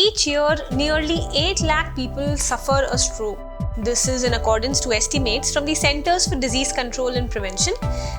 Each year, nearly 8 lakh people suffer a stroke. This is in accordance to estimates from the Centers for Disease Control and Prevention.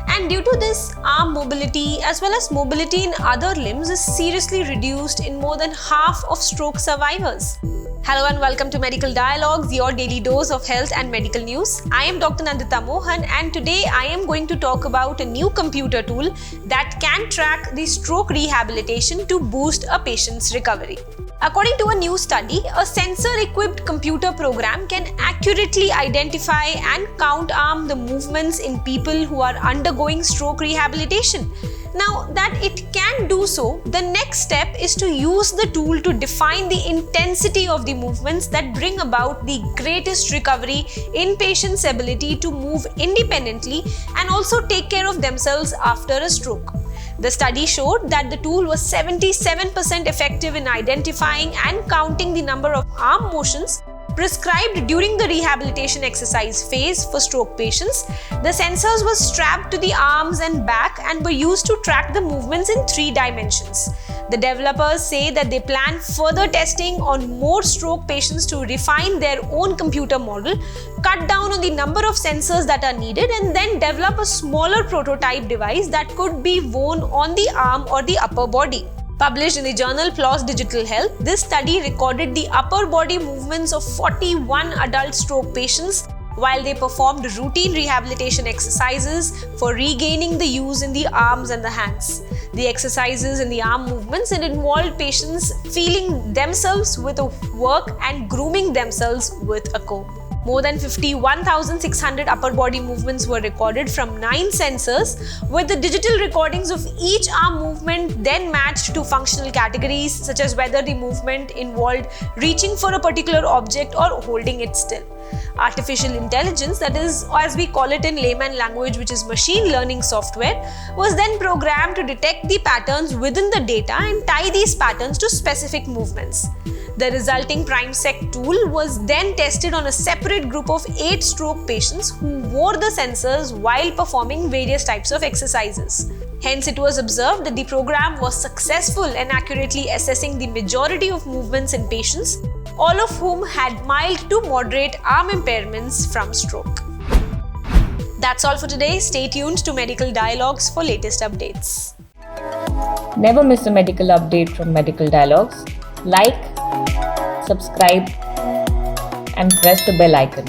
And due to this, arm mobility as well as mobility in other limbs is seriously reduced in more than half of stroke survivors. Hello and welcome to Medical Dialogues, your daily dose of health and medical news. I am Dr. Nandita Mohan, and today I am going to talk about a new computer tool that can track the stroke rehabilitation to boost a patient's recovery. According to a new study, a sensor-equipped computer program can accurately identify and count the movements in people who are undergoing stroke rehabilitation. Now that it can do so, the next step is to use the tool to define the intensity of the movements that bring about the greatest recovery in patients' ability to move independently and also take care of themselves after a stroke. The study showed that the tool was 77% effective in identifying and counting the number of arm motions prescribed during the rehabilitation exercise phase for stroke patients. The sensors were strapped to the arms and back and were used to track the movements in 3 dimensions. The developers say that they plan further testing on more stroke patients to refine their own computer model, cut down on the number of sensors that are needed, and then develop a smaller prototype device that could be worn on the arm or the upper body. Published in the journal PLOS Digital Health, this study recorded the upper body movements of 41 adult stroke patients while they performed routine rehabilitation exercises for regaining the use in the arms and the hands. The exercises in the arm movements involved patients feeling themselves with a work and grooming themselves with a comb. More than 51,600 upper body movements were recorded from 9 sensors, with the digital recordings of each arm movement then matched to functional categories such as whether the movement involved reaching for a particular object or holding it still. Artificial intelligence, that is, as we call it in layman language, which is machine learning software, was then programmed to detect the patterns within the data and tie these patterns to specific movements. The resulting PrimeSec tool was then tested on a separate group of 8 stroke patients who wore the sensors while performing various types of exercises. Hence, it was observed that the program was successful in accurately assessing the majority of movements in patients, all of whom had mild to moderate arm impairments from stroke. That's all for today. Stay tuned to Medical Dialogues for latest updates. Never miss a medical update from Medical Dialogues. Like, subscribe, and press the bell icon.